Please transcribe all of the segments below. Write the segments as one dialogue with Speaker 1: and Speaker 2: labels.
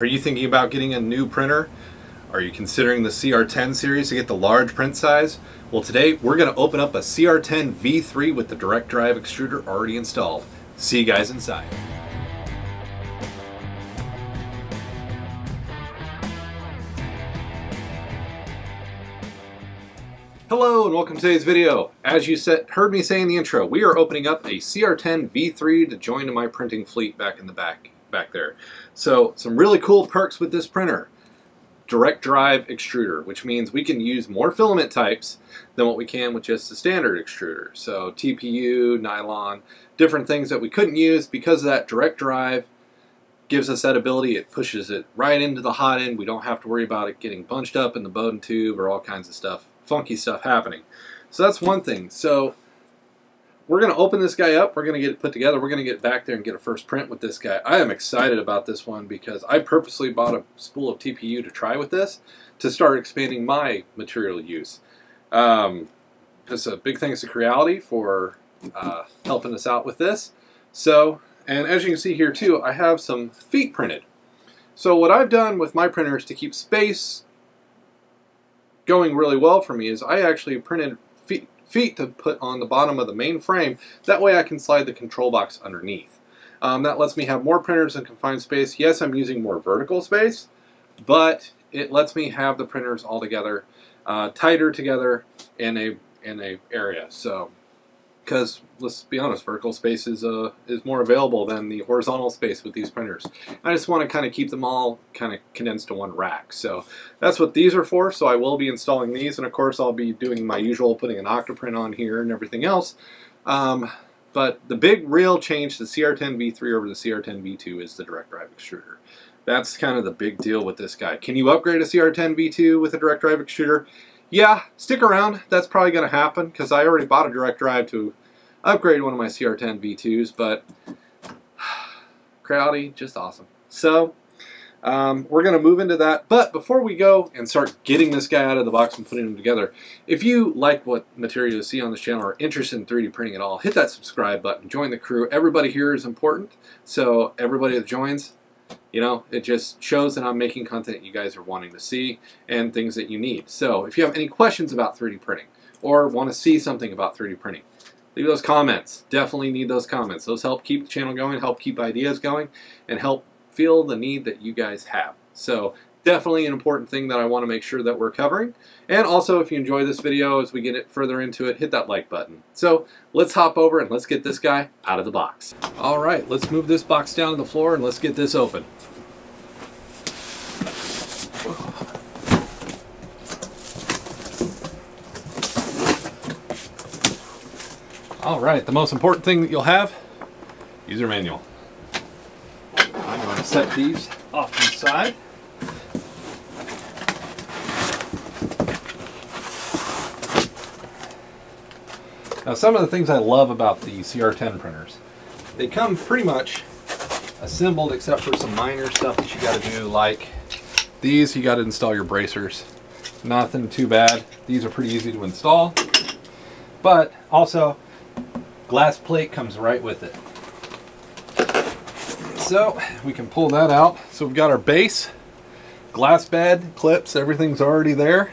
Speaker 1: Are you thinking about getting a new printer? Are you considering the CR-10 series to get the large print size? Well, today we're going to open up a CR-10 V3 with the direct drive extruder already installed. See you guys inside. Hello and welcome to today's video. As you heard me say in the intro, we are opening up a CR-10 V3 to join to my printing fleet back in the back there. So some really cool perks with this printer. Direct drive extruder, which means we can use more filament types than what we can with just a standard extruder. So TPU, nylon, different things that we couldn't use because of that direct drive gives us that ability. It pushes it right into the hot end. We don't have to worry about it getting bunched up in the Bowden tube or all kinds of stuff, funky stuff happening. So that's one thing. So we're going to open this guy up. We're going to get it put together. We're going to get back there and get a first print with this guy. I am excited about this one because I purposely bought a spool of TPU to try with this to start expanding my material use. Just a big thanks to Creality for helping us out with this. So, and as you can see here too, I have some feet printed. So what I've done with my printers to keep space going really well for me is I actually printed feet to put on the bottom of the main frame. That way I can slide the control box underneath. That lets me have more printers in confined space. Yes, I'm using more vertical space, but it lets me have the printers all together, tighter together in a area. So, because let's be honest, vertical space is more available than the horizontal space with these printers. I just want to kind of keep them all kind of condensed to one rack. So that's what these are for. So I will be installing these, and of course I'll be doing my usual, putting an octoprint on here and everything else. But the big real change to the CR-10 V3 over the CR-10 V2 is the direct drive extruder. That's kind of the big deal with this guy. Can you upgrade a CR-10 V2 with a direct drive extruder? Yeah, stick around. That's probably going to happen because I already bought a direct drive to upgrade one of my CR-10 V2s, but Creality, just awesome. So we're going to move into that. But before we go and start getting this guy out of the box and putting him together, if you like what material you see on this channel or interested in 3D printing at all, hit that subscribe button. Join the crew. Everybody here is important. So everybody that joins, you know, it just shows that I'm making content you guys are wanting to see and things that you need. So if you have any questions about 3D printing or want to see something about 3D printing, leave those comments. Definitely need those comments. Those help keep the channel going, help keep ideas going, and help feel the need that you guys have. So definitely an important thing that I want to make sure that we're covering. And also, if you enjoy this video as we get it further into it, hit that like button. So let's hop over and let's get this guy out of the box. All right, let's move this box down to the floor and let's get this open. All right, the most important thing that you'll have, user manual. I'm going to set these off to the side. Now, some of the things I love about the CR-10 printers, they come pretty much assembled except for some minor stuff that you got to do, like these. You got to install your bracers. Nothing too bad. These are pretty easy to install, but also glass plate comes right with it. So we can pull that out. So we've got our base, glass bed, clips, everything's already there.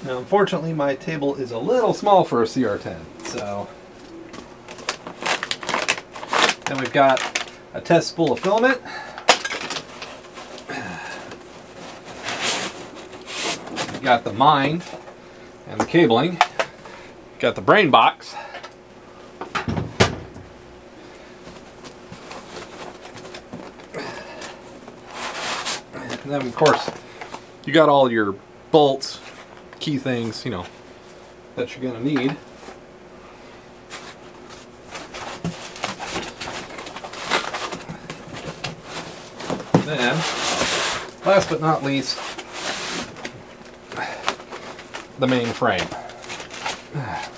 Speaker 1: Now unfortunately my table is a little small for a CR-10. So then we've got a test spool of filament. We've got the mine and the cabling. Got the brain box. And then of course you got all your bolts, key things, you know, that you're gonna need. Then, last but not least, the main frame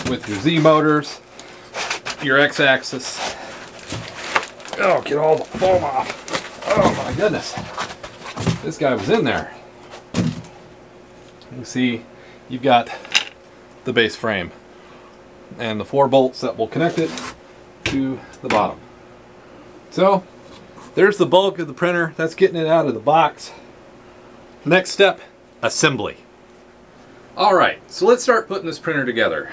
Speaker 1: with your Z motors, your X-axis. Oh, get all the foam off. Oh my goodness. This guy was in there. You can see you've got the base frame and the 4 bolts that will connect it to the bottom. So there's the bulk of the printer. That's getting it out of the box. Next step, assembly. All right, so let's start putting this printer together.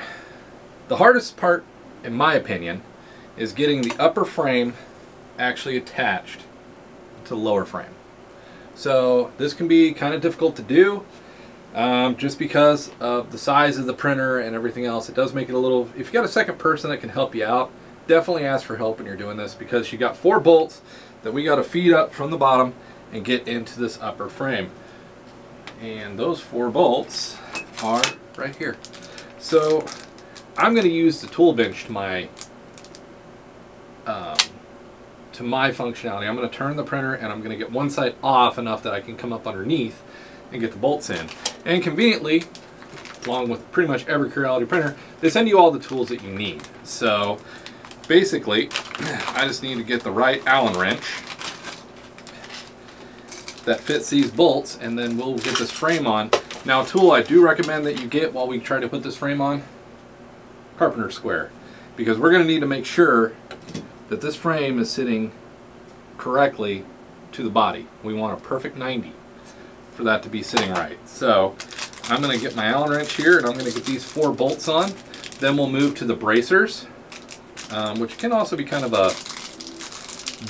Speaker 1: The hardest part, in my opinion, is getting the upper frame actually attached to the lower frame. So this can be kind of difficult to do just because of the size of the printer and everything else. It does make it a little, if you got a second person that can help you out, definitely ask for help when you're doing this, because you got 4 bolts that we got to feed up from the bottom and get into this upper frame. And those 4 bolts are right here. So I'm going to use the tool bench to my functionality. I'm going to turn the printer and I'm going to get one side off enough that I can come up underneath and get the bolts in. And conveniently, along with pretty much every Creality printer, they send you all the tools that you need. So basically, I just need to get the right Allen wrench that fits these bolts, and then we'll get this frame on. Now, a tool I do recommend that you get while we try to put this frame on, carpenter square, because we're going to need to make sure that this frame is sitting correctly to the body. We want a perfect 90 for that to be sitting right. So I'm going to get my Allen wrench here, and I'm going to get these 4 bolts on. Then we'll move to the bracers, which can also be kind of a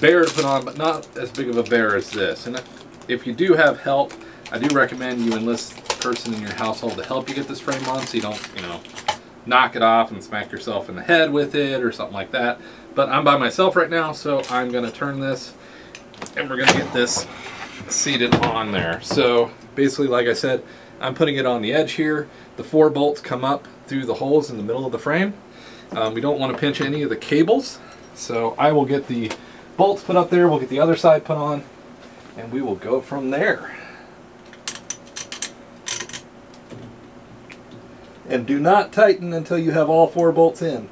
Speaker 1: bear to put on, but not as big of a bear as this. And if you do have help, I do recommend you enlist a person in your household to help you get this frame on, so you don't, you know, knock it off and smack yourself in the head with it or something like that. But I'm by myself right now, so I'm going to turn this and we're going to get this seated on there. So basically, like I said, I'm putting it on the edge here. The 4 bolts come up through the holes in the middle of the frame. We don't want to pinch any of the cables, so I will get the bolts put up there, we'll get the other side put on, and we will go from there. And do not tighten until you have all 4 bolts in.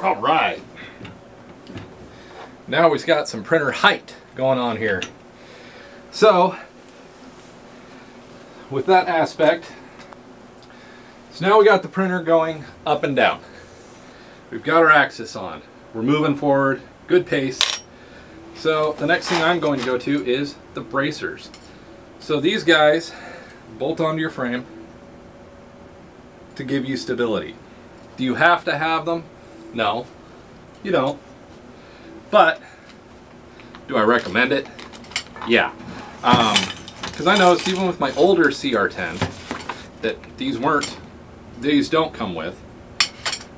Speaker 1: All right. Now we've got some printer height going on here. So, with that aspect, so now we got the printer going up and down. We've got our axis on. We're moving forward, good pace. So the next thing I'm going to go to is the bracers. So these guys bolt onto your frame to give you stability. Do you have to have them? No, you don't. But do I recommend it? Yeah. Because I noticed even with my older CR-10 that these don't come with.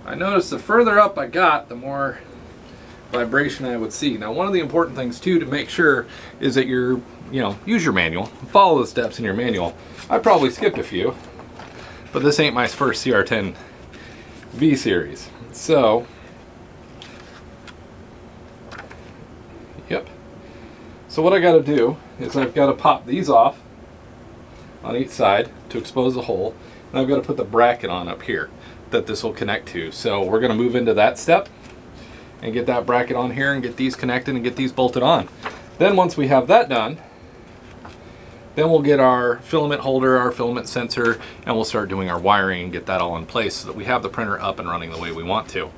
Speaker 1: I noticed the further up I got, the more vibration I would see. Now, one of the important things too to make sure is that you're, use your manual, follow the steps in your manual. I probably skipped a few, but this ain't my first CR-10 V series. So, yep. So what I got to do is I've got to pop these off on each side to expose the hole, and I've got to put the bracket on up here that this will connect to. So we're going to move into that step and get that bracket on here and get these connected and get these bolted on. Then once we have that done, then we'll get our filament holder, our filament sensor, and we'll start doing our wiring and get that all in place so that we have the printer up and running the way we want to.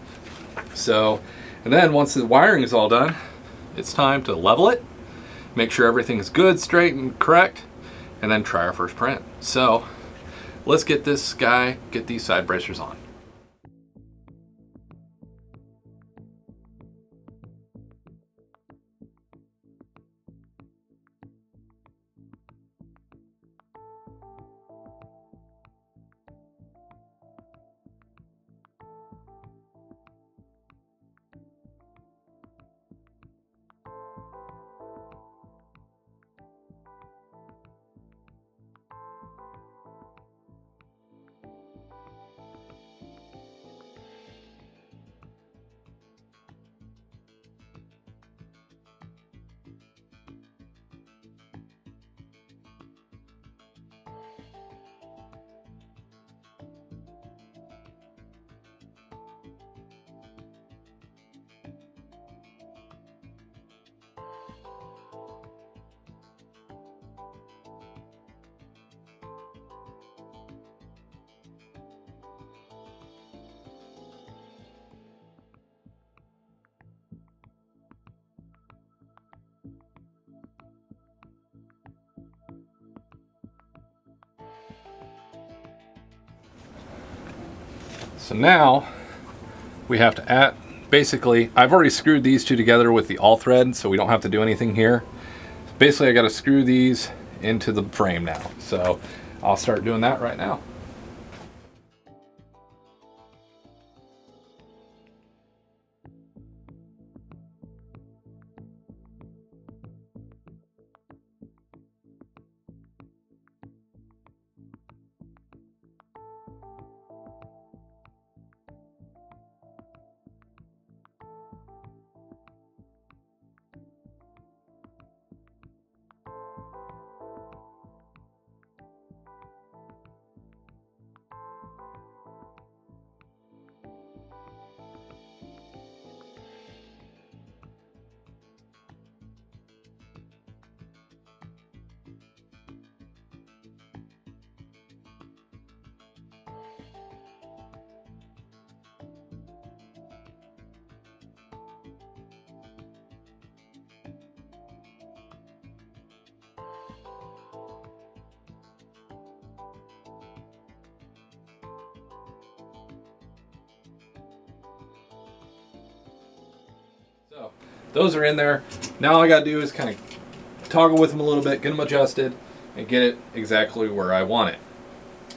Speaker 1: So, and then once the wiring is all done, it's time to level it, make sure everything is good, straight, and correct, and then try our first print. So let's get this guy, get these side bracers on. So now we have to add, basically, I've already screwed these two together with the all thread, so we don't have to do anything here. Basically, I got to screw these into the frame now. So I'll start doing that right now. So those are in there. Now all I gotta do is kind of toggle with them a little bit, get them adjusted, and get it exactly where I want it.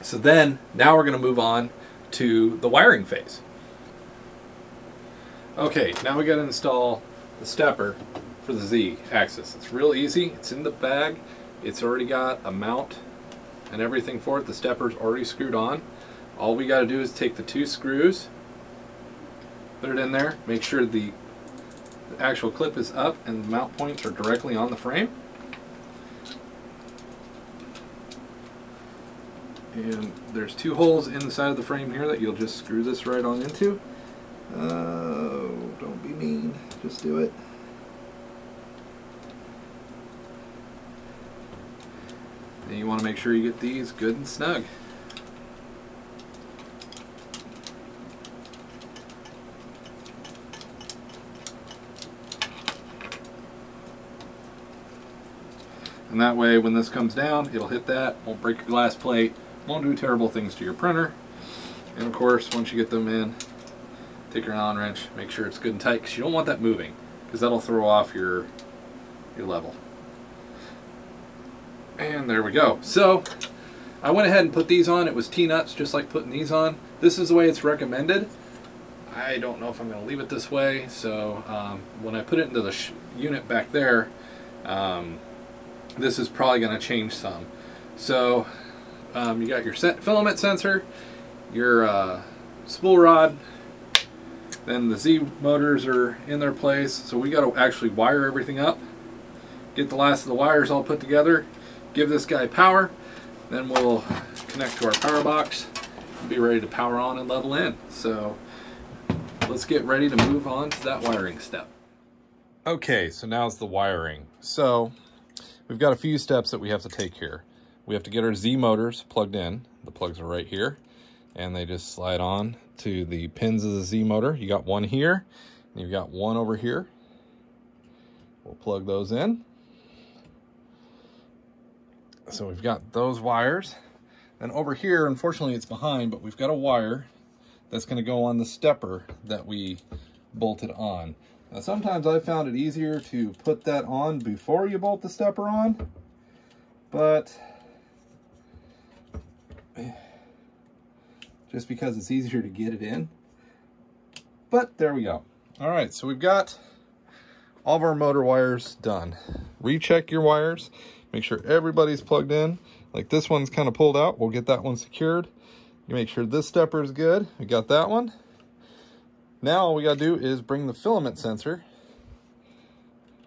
Speaker 1: So then, now we're gonna move on to the wiring phase. Okay, now we gotta install the stepper for the Z axis. It's real easy, it's in the bag. It's already got a mount and everything for it. The stepper's already screwed on. All we gotta do is take the 2 screws, put it in there, make sure the actual clip is up and the mount points are directly on the frame. And there's 2 holes in the side of the frame here that you'll just screw this right on into. Oh, don't be mean, just do it. And you want to make sure you get these good and snug. And that way, when this comes down, it'll hit that, won't break your glass plate, won't do terrible things to your printer. And of course, once you get them in, take your Allen wrench, make sure it's good and tight, because you don't want that moving, because that'll throw off your level. And there we go. So, I went ahead and put these on. It was T-nuts, just like putting these on. This is the way it's recommended. I don't know if I'm going to leave it this way, so when I put it into the unit back there, this is probably going to change some. So you got your filament sensor, your spool rod, then the Z motors are in their place. So we got to actually wire everything up, get the last of the wires all put together, give this guy power, then we'll connect to our power box and be ready to power on and level in. So let's get ready to move on to that wiring step. Okay, so now's the wiring. So we've got a few steps that we have to take here. We have to get our Z motors plugged in. The plugs are right here, and they just slide on to the pins of the Z motor. You got one here, and you've got one over here. We'll plug those in. So we've got those wires. And over here, unfortunately it's behind, but we've got a wire that's going to go on the stepper that we bolted on. Now sometimes I've found it easier to put that on before you bolt the stepper on, but just because it's easier to get it in. But there we go. All right, so we've got all of our motor wires done. Recheck your wires, make sure everybody's plugged in. Like this one's kind of pulled out, we'll get that one secured. You make sure this stepper is good. We got that one. Now all we gotta do is bring the filament sensor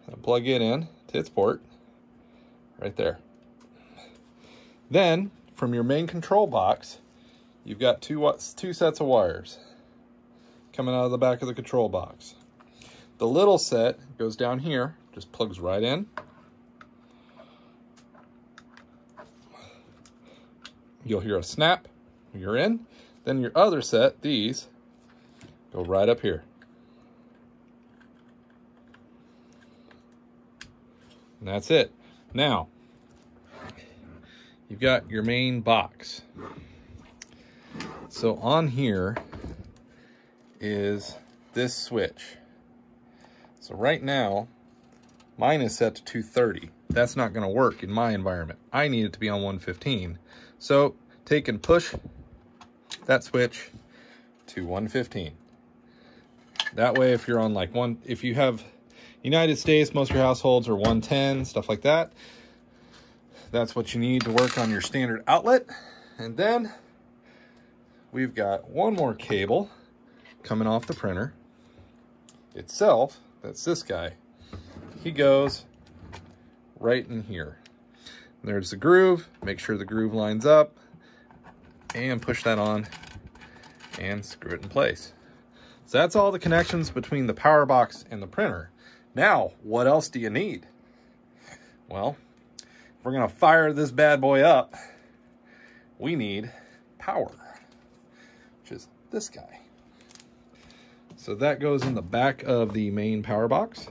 Speaker 1: and plug it in to its port right there. Then from your main control box, you've got two sets of wires coming out of the back of the control box. The little set goes down here, just plugs right in. You'll hear a snap when you're in. Then your other set, these, go right up here. And that's it. Now, you've got your main box. So on here, is this switch. So right now, mine is set to 230. That's not going to work in my environment. I need it to be on 115. So take and push that switch to 115. That way, if you're on like if you have United States, most of your households are 110, stuff like that. That's what you need to work on your standard outlet. And then we've got one more cable coming off the printer itself. That's this guy. He goes right in here. There's the groove. Make sure the groove lines up and push that on and screw it in place. So that's all the connections between the power box and the printer. Now, what else do you need? Well, if we're gonna fire this bad boy up, we need power, which is this guy. So that goes in the back of the main power box.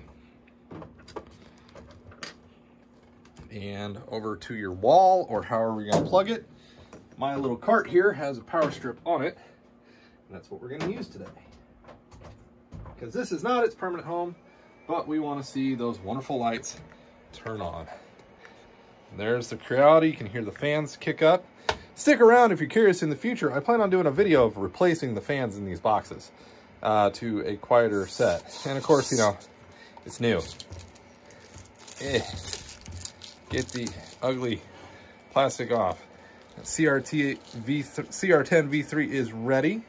Speaker 1: And over to your wall, or however you're gonna plug it. My little cart here has a power strip on it, and that's what we're gonna use today. Because this is not its permanent home, but we wanna see those wonderful lights turn on. And there's the Creality. You can hear the fans kick up. Stick around if you're curious in the future. I plan on doing a video of replacing the fans in these boxes to a quieter set. And of course, you know, it's new. Get the ugly plastic off. CR-10 V3 is ready.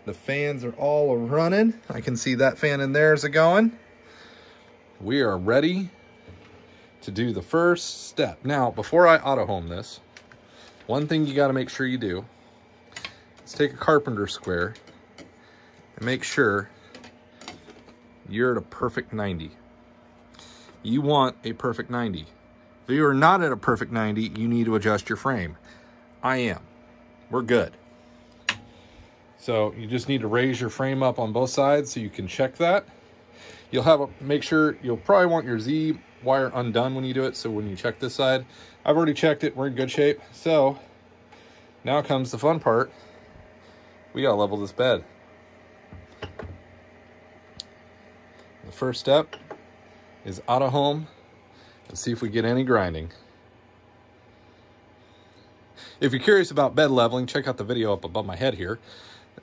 Speaker 1: The fans are all running. I can see that fan in there is going. We are ready to do the first step. Now, before I auto home this, one thing you got to make sure you do is take a carpenter square and make sure you're at a perfect 90. You want a perfect 90. If you are not at a perfect 90, you need to adjust your frame. I am. We're good. So you just need to raise your frame up on both sides so you can check that. Make sure you'll probably want your Z wire undone when you do it. So when you check this side, I've already checked it. We're in good shape. So now comes the fun part. We gotta level this bed. The first step is auto home. Let's see if we get any grinding. If you're curious about bed leveling, check out the video up above my head here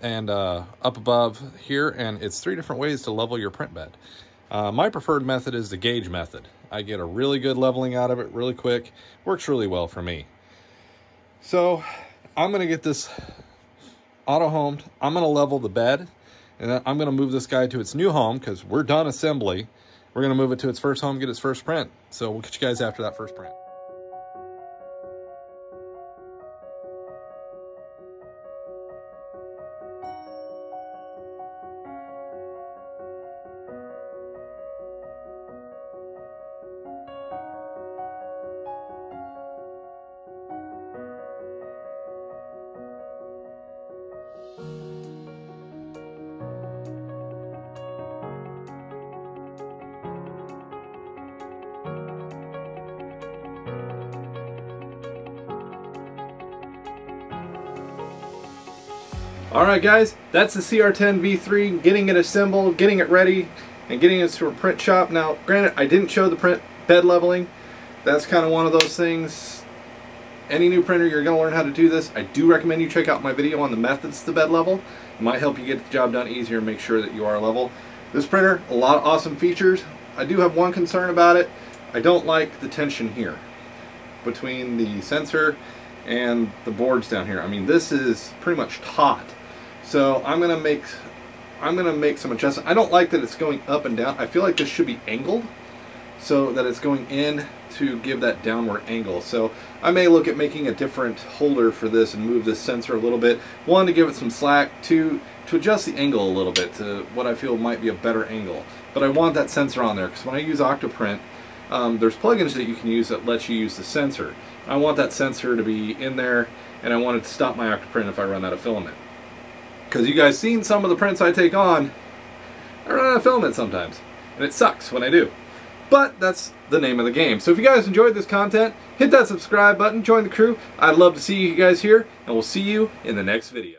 Speaker 1: and up above here, and it's 3 different ways to level your print bed. My preferred method is the gauge method. I get a really good leveling out of it really quick. Works really well for me. So I'm gonna get this auto homed. I'm gonna level the bed, and then I'm gonna move this guy to its new home because we're done assembly. We're gonna move it to its first home, get its first print. So we'll catch you guys after that first print. Alright guys, that's the CR-10 V3, getting it assembled, getting it ready, and getting it to a print shop. Now, granted, I didn't show the print bed leveling. That's kind of one of those things. Any new printer, you're going to learn how to do this. I do recommend you check out my video on the methods to bed level. It might help you get the job done easier and make sure that you are level. This printer, a lot of awesome features. I do have one concern about it. I don't like the tension here between the sensor and the boards down here. I mean, this is pretty much taut. So I'm gonna make some adjustments. I don't like that it's going up and down. I feel like this should be angled so that it's going in to give that downward angle. So I may look at making a different holder for this and move this sensor a little bit. One, to give it some slack. Two, to adjust the angle a little bit to what I feel might be a better angle. But I want that sensor on there because when I use Octoprint, there's plugins that you can use that let you use the sensor. I want that sensor to be in there, and I want it to stop my Octoprint if I run out of filament. Because you guys seen some of the prints I take on, I run out of filament sometimes, and it sucks when I do. But that's the name of the game. So if you guys enjoyed this content, hit that subscribe button, join the crew. I'd love to see you guys here, and we'll see you in the next video.